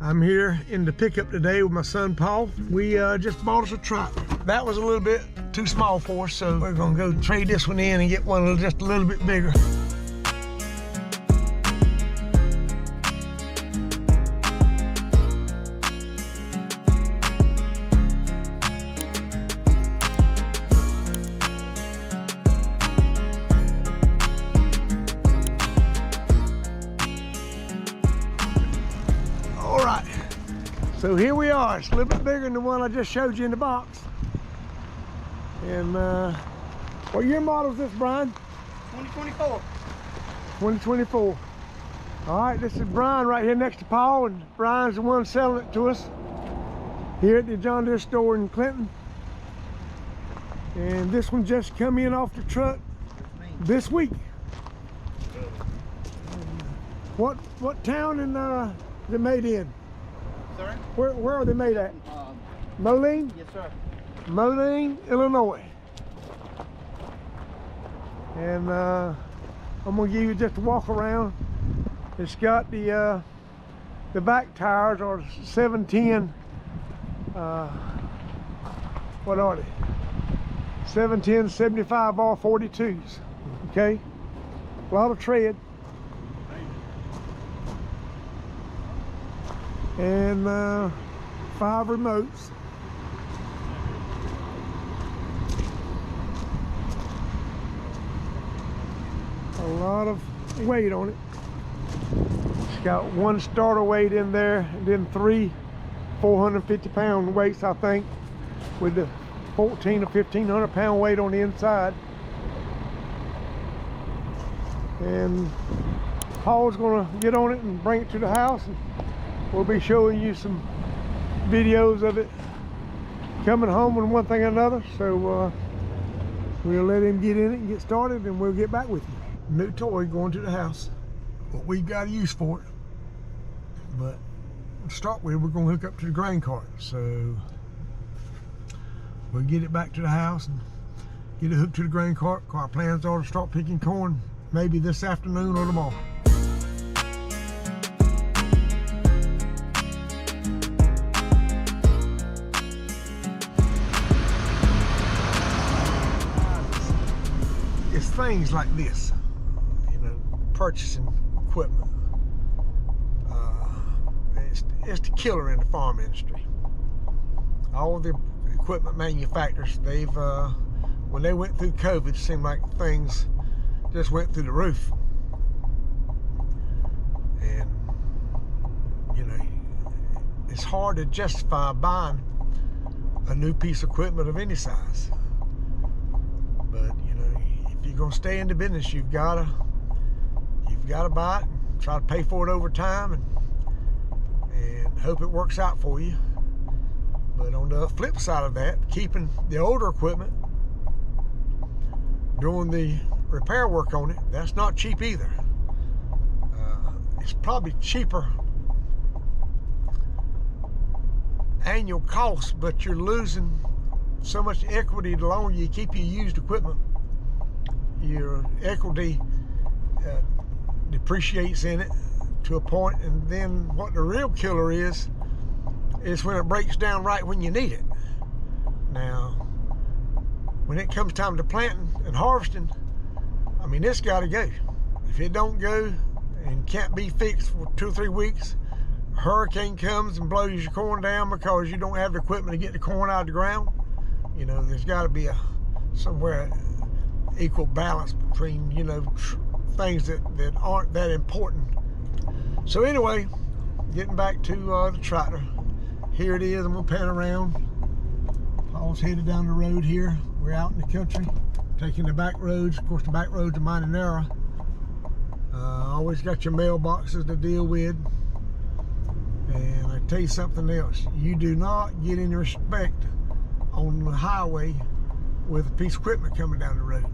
I'm here in the pickup today with my son Paul. We just bought us a tractor. That was a little bit too small for us, so we're gonna go trade this one in and get one just a little bit bigger. So here we are. It's a little bit bigger than the one I just showed you in the box. And what year model is this, Brian? 2024. 2024. All right, this is Brian right here next to Paul, and Brian's the one selling it to us here at the John Deere store in Clinton. And this one just come in off the truck this week. What town is it made in? Sorry? Where are they made at? Moline? Yes, sir. Moline, Illinois. And I'm gonna give you just a walk around. It's got the back tires are 710. What are they? 710 75 R42s. Okay, a lot of tread. And 5 remotes. A lot of weight on it. It's got 1 starter weight in there, and then 3 450-pound weights, I think, with the 14 or 1500-pound weight on the inside. And Paul's gonna get on it and bring it to the house, and we'll be showing you some videos of it coming home and one thing or another. So we'll let him get in it and get started, and we'll get back with you. New toy going to the house. What we've got to use for it. But to start with, we're going to hook up to the grain cart. So we'll get it back to the house and get it hooked to the grain cart. Our plans are to start picking corn maybe this afternoon or tomorrow. Things like this, you know, purchasing equipment, it's the killer in the farm industry. All the equipment manufacturers, they've when they went through COVID, it seemed like things just went through the roof. And you know, it's hard to justify buying a new piece of equipment of any size. But you know, if you're gonna stay in the business, you've gotta buy it and try to pay for it over time, and hope it works out for you. But on the flip side of that, keeping the older equipment, doing the repair work on it, that's not cheap either. It's probably cheaper annual cost, but you're losing so much equity the longer you keep your used equipment. Your equity depreciates in it to a point, and then what the real killer is when it breaks down right when you need it. Now, when it comes time to planting and harvesting, I mean, it's got to go. If it don't go and can't be fixed for 2 or 3 weeks, a hurricane comes and blows your corn down because you don't have the equipment to get the corn out of the ground. You know, there's got to be somewhere equal balance between, you know, things that aren't that important. So anyway, getting back to the tractor, here it is. I'm gonna pan around. Paul's headed down the road here. We're out in the country taking the back roads. Of course, the back roads are mighty narrow. Always got your mailboxes to deal with. And I tell you something else, you do not get any respect on the highway with a piece of equipment coming down the road.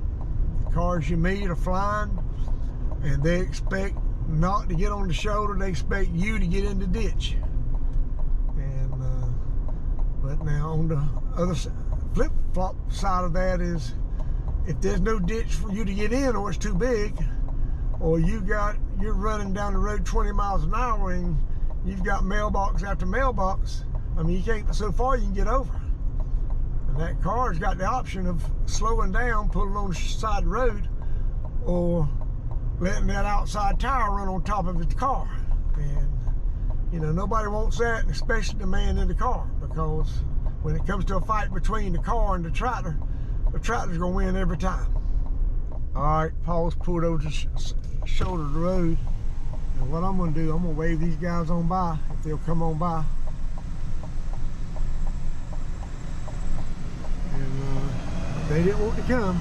The cars you meet are flying, and they expect not to get on the shoulder, they expect you to get in the ditch. And but now on the other flip-flop side of that is, if there's no ditch for you to get in, or it's too big, or you're running down the road 20 miles an hour and you've got mailbox after mailbox. I mean, you can't, so far you can get over. And that car's got the option of slowing down, pulling on the side of the road, or letting that outside tire run on top of its car. And, you know, nobody wants that, especially the man in the car, because when it comes to a fight between the car and the tractor's gonna win every time. All right, Paul's pulled over to the shoulder of the road. And what I'm gonna do, I'm gonna wave these guys on by, if they'll come on by. And they didn't want to come.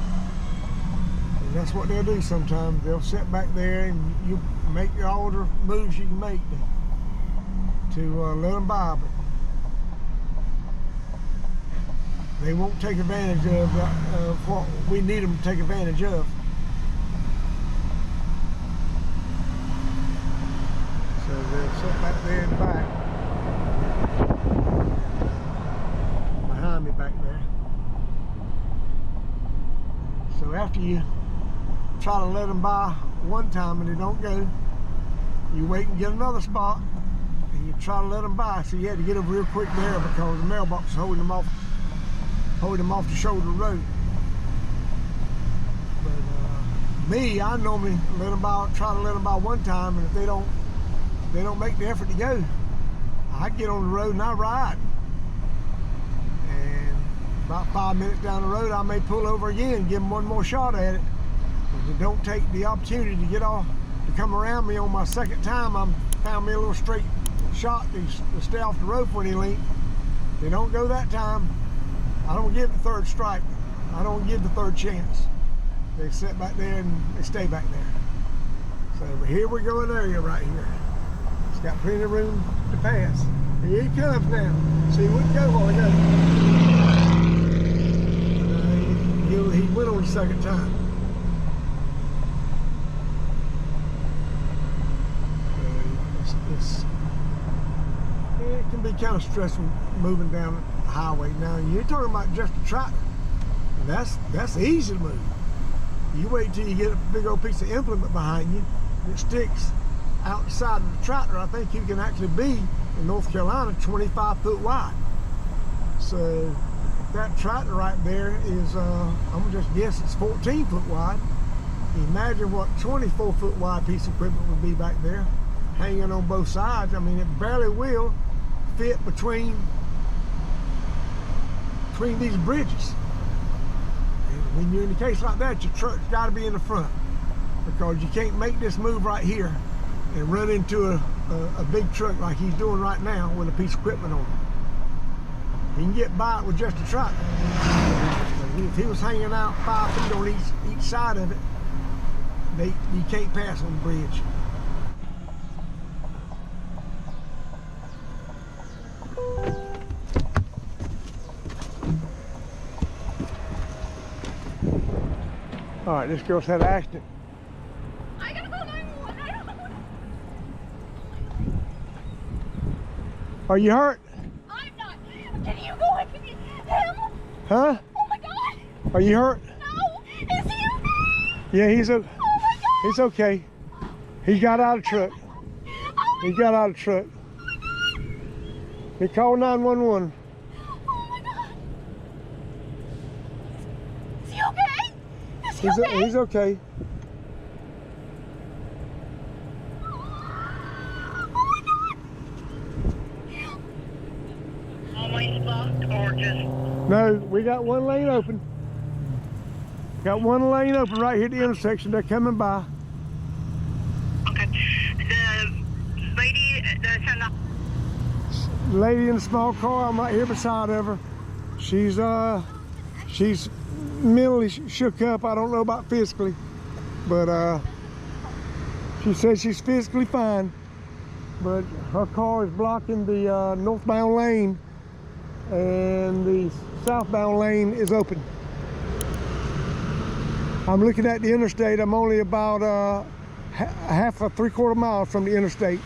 And that's what they'll do sometimes. They'll sit back there and you make all the moves you can make to let them by. But they won't take advantage of what we need them to take advantage of. So they'll sit back there in the back, behind me back there. So after you try to let them by one time and they don't go, you wait and get another spot and you try to let them by. So you had to get up real quick there because the mailbox is holding them off the shoulder of the road. But me, I normally try to let them by one time, and if they don't make the effort to go, I get on the road and I ride. And about 5 minutes down the road, I may pull over again and give them one more shot at it. If they don't take the opportunity to get off, to come around me on my second time, I found me a little straight shot to stay off the road for any length. If they don't go that time, I don't give the third strike. I don't give the third chance. They sit back there and they stay back there. So here we go, an area right here. It's got plenty of room to pass. Here he comes now. See, he wouldn't go while he goes. He went on the second time. It can be kind of stressful moving down the highway. Now you're talking about just a tractor. That's easy to move. You wait till you get a big old piece of implement behind you that sticks out the side of the tractor. I think you can actually be in North Carolina 25 foot wide. So that tractor right there is, I'm gonna just guess it's 14 foot wide. Imagine what 24 foot wide piece of equipment would be back there, hanging on both sides. I mean, it barely will fit between these bridges. And when you're in a case like that, your truck's got to be in the front, because you can't make this move right here and run into a big truck like he's doing right now with a piece of equipment on it. He can get by it with just a tractor. If he was hanging out 5 feet on each side of it, you can't pass on the bridge. All right, this girl's had an accident. I gotta go 911. I don't know. Are you hurt? I'm not. Can you go and get him? Huh? Oh my God. Are you hurt? No. Is he okay? Yeah, he's Oh my God. he's okay. He got out of the truck. Oh He got out of the truck. my God. He called 911. Oh my God. Is he okay? Is he okay? He's okay. Oh my God. All lanes blocked or just? No, we got one lane open. Got one lane open right here at the intersection. They're coming by. Okay. The lady that's in the Lady in the small car, I'm right here beside of her. She's mentally shook up. I don't know about physically, but she says she's physically fine. But her car is blocking the northbound lane, and the southbound lane is open. I'm looking at the interstate. I'm only about half a 3/4 mile from the interstate.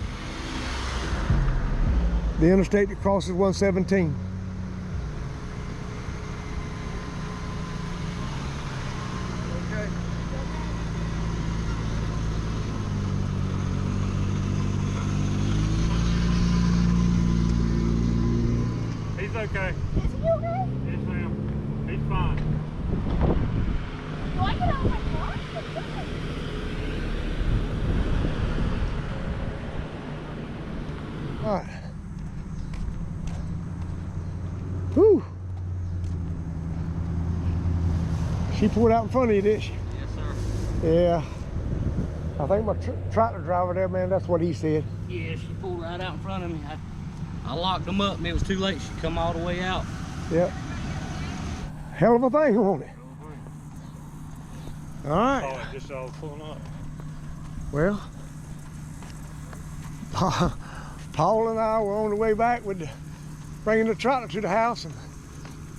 The interstate that crosses 117. okay. Is he okay? Yes, ma'am. He's fine. Do I get out of my car? All right. Whew. She pulled out in front of you, didn't she? Yes, sir. Yeah. I think my tractor driver there, man, that's what he said. Yeah, she pulled right out in front of me. I locked them up and it was too late. She come all the way out. Yep. Hell of a thing, wasn't it? All right. Oh, it just all pulling up. Well, Paul and I were on the way back with bringing the tractor to the house, and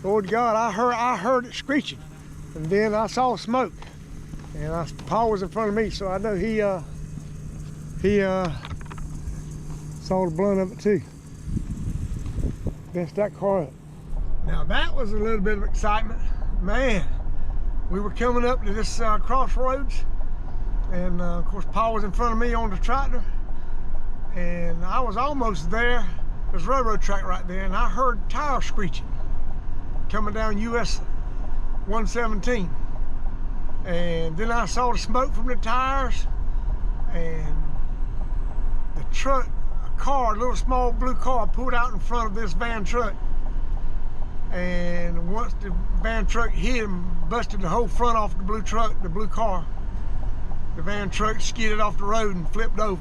Lord God, I heard it screeching, and then I saw smoke, and Paul was in front of me, so I know he saw the blunt of it too. Messed that car up. Now that was a little bit of excitement, man. We were coming up to this crossroads, and of course Paul was in front of me on the tractor, and I was almost there. There's a railroad track right there, and I heard tires screeching coming down US 117, and then I saw the smoke from the tires, and the truck, a little small blue car pulled out in front of this van truck, and once the van truck hit and busted the whole front off the blue car, the van truck skidded off the road and flipped over.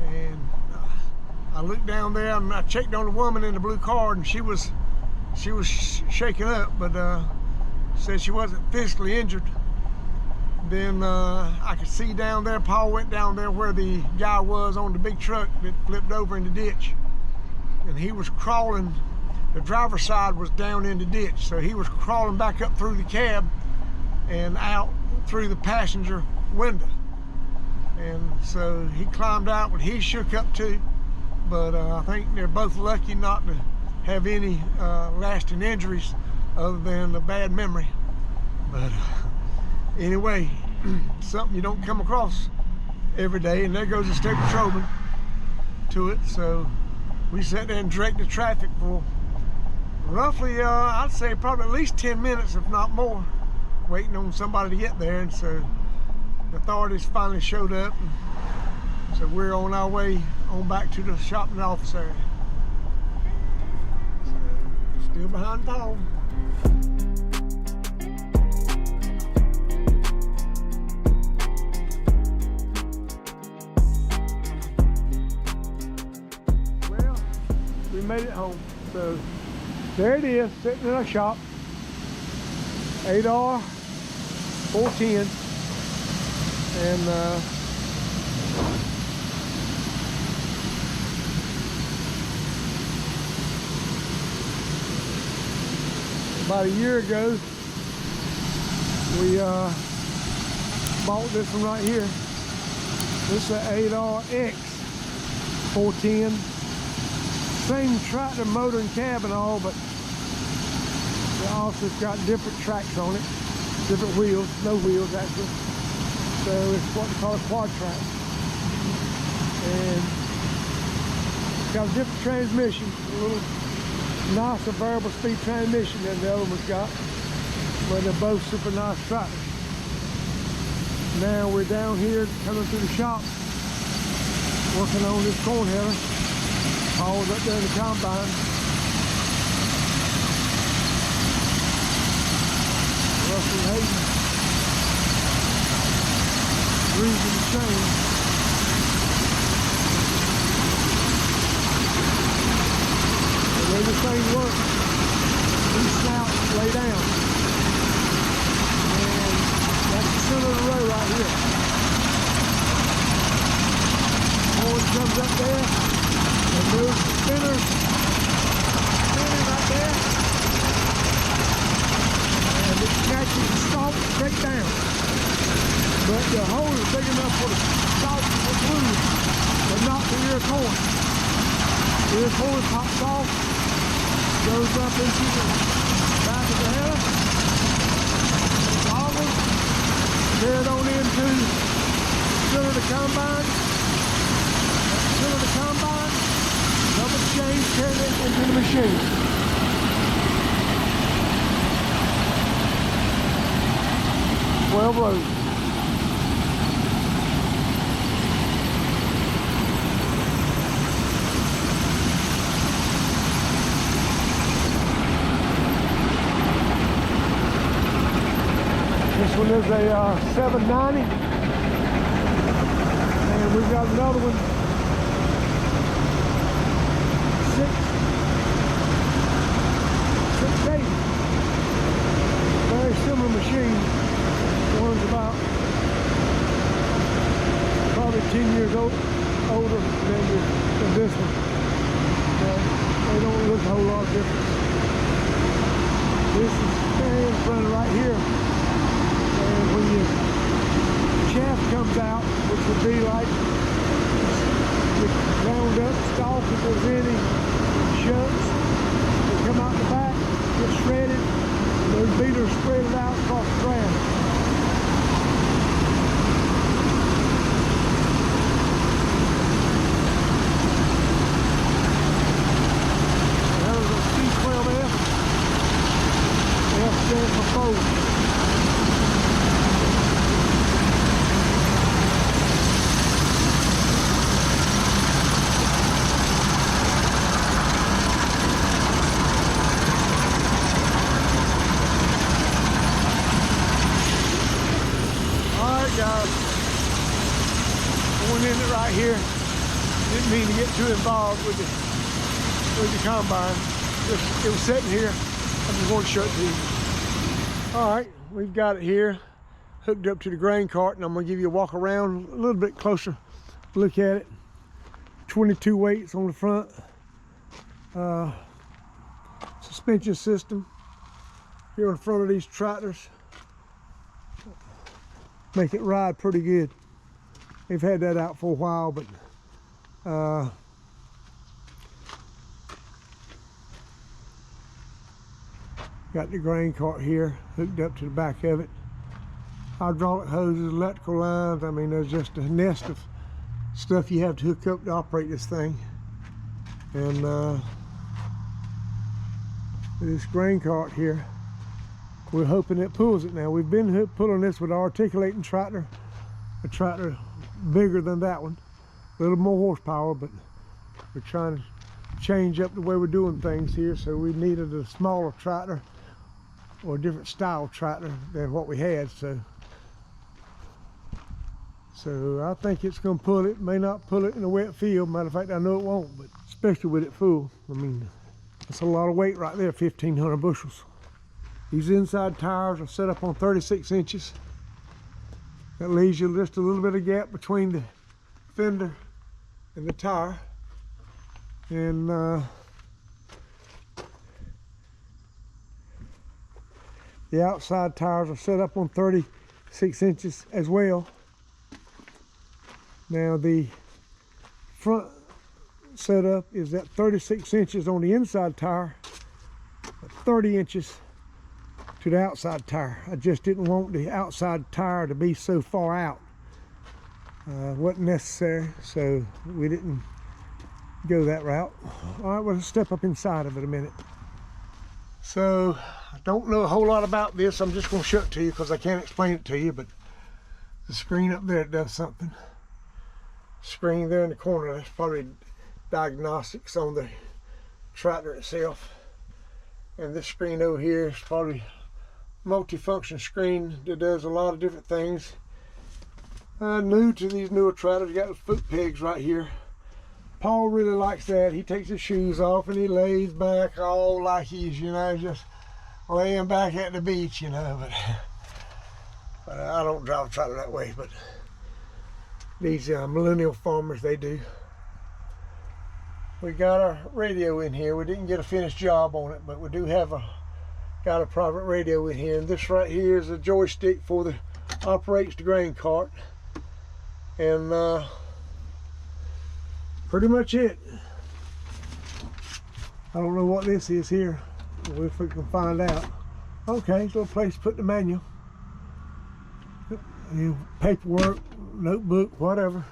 And I looked down there and I checked on the woman in the blue car, and she was shaken up, but said she wasn't physically injured. Then I could see down there, Paul went down there where the guy was on the big truck that flipped over in the ditch, and he was crawling. The driver's side was down in the ditch, so he was crawling back up through the cab and out through the passenger window. And so he climbed out, but he shook up too. But I think they're both lucky not to have any lasting injuries other than a bad memory. But anyway, something you don't come across every day, and there goes the state patrolman to it. So we sat there and directed traffic for roughly, I'd say probably at least 10 minutes, if not more, waiting on somebody to get there. And so the authorities finally showed up, and so we're on our way on back to the shopping office area. So, still behind Paul. Well, we made it home. So there it is, sitting in our shop. 8R 410. And about a year ago, we bought this one right here. This is an 8RX 410. Same tractor, motor, and cab and all, but it also got different tracks on it, different wheels, no wheels actually. So it's what they call a quad track. And it's got a different transmission, a little nicer variable speed transmission than the other one's got, but they're both super nice tractors. Now we're down here coming through the shop, working on this corn header. Paul's up there in the combine. Russell Hayden greasing the chain. And when this thing works, these snouts lay down. And that's the center of the row right here. Horn comes up there and moves the spinner spinning right there. And it catches the stalk straight down. But the hole is big enough for the stalk to move, but not the ear corn. The ear corn pops off, goes up into the back of the header, boggles, carry it on into the center of the combine. At the center of the combine, double change, carry it into the machine. 12 loads. This one is a 790, and we've got another one, 680. Very similar machine. One's about probably 10 years older than this one. But they don't look a whole lot different. This is fans running right here. And when your chaff comes out, which would be like the ground up stalk, if there's any shucks, they come out the back, get shredded, and those beaters spread it out across the ground. That was a C12F. F stands for fold. Guys, going in it right here. Didn't mean to get too involved with the combine. It was sitting here. I just want to show it to you. All right, we've got it here, hooked up to the grain cart, and I'm going to give you a walk around a little bit closer. Look at it. 22 weights on the front. Suspension system here in front of these tractors. Make it ride pretty good. They've had that out for a while, but got the grain cart here hooked up to the back of it. Hydraulic hoses, electrical lines. I mean, there's just a nest of stuff you have to hook up to operate this thing. And this grain cart here, we're hoping it pulls it now. We've been pulling this with an articulating tractor, a tractor bigger than that one, a little more horsepower, but we're trying to change up the way we're doing things here, so we needed a smaller tractor or a different style tractor than what we had. So I think it's going to pull it. May not pull it in a wet field. Matter of fact, I know it won't, but especially with it full. I mean, that's a lot of weight right there, 1,500 bushels. These inside tires are set up on 36 inches. That leaves you just a little bit of gap between the fender and the tire. And the outside tires are set up on 36 inches as well. Now the front setup is at 36 inches on the inside tire, 30 inches to the outside tire. I just didn't want the outside tire to be so far out. Wasn't necessary, so we didn't go that route. All right, we'll step up inside of it a minute. So I don't know a whole lot about this. I'm just going to show it to you because I can't explain it to you, but the screen up there does something. Screen there in the corner, that's probably diagnostics on the tractor itself. And this screen over here is probably multi-function screen that does a lot of different things. New to these newer tractors, you got the foot pegs right here. Paul really likes that. He takes his shoes off and he lays back all like he's, you know, just laying back at the beach, you know. But I don't drive a tractor that way, but these millennial farmers, they do. We got our radio in here. We didn't get a finished job on it, but we do have got a private radio in here. And this right here is a joystick for the operates the grain cart. And pretty much it. I don't know what this is here. We'll if we can find out. Okay, it's a little place to put the manual. Paperwork, notebook, whatever.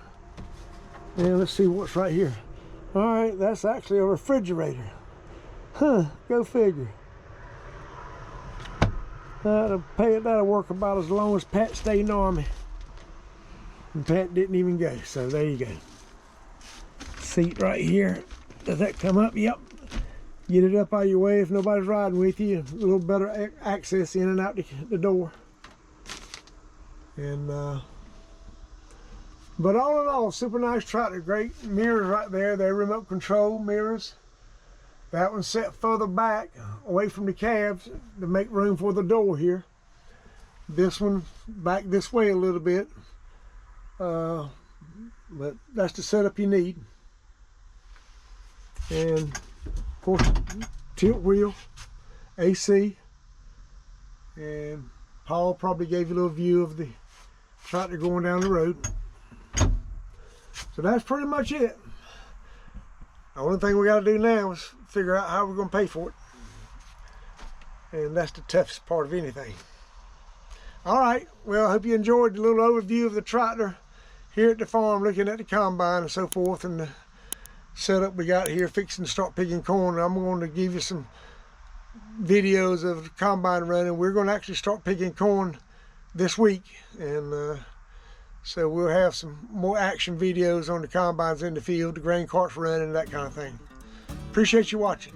And let's see what's right here. All right, that's actually a refrigerator. Huh, go figure. That'll work about as long as Pat stayed in the Army. And Pat didn't even go, so there you go. Seat right here. Does that come up? Yep. Get it up out of your way if nobody's riding with you. A little better access in and out the door. And but all in all, super nice tractor. Great mirrors right there. They're remote control mirrors. That one's set further back, away from the cabs, to make room for the door here. This one back this way a little bit. But that's the setup you need. And of course, tilt wheel, AC. And Paul probably gave you a little view of the tractor going down the road. So that's pretty much it. The only thing we got to do now is figure out how we're going to pay for it. And that's the toughest part of anything. All right, well, I hope you enjoyed the little overview of the tractor here at the farm, looking at the combine and so forth, and the setup we got here, fixing to start picking corn. I'm going to give you some videos of the combine running. We're going to actually start picking corn this week, and so we'll have some more action videos on the combines in the field, the grain carts running, that kind of thing. Appreciate you watching.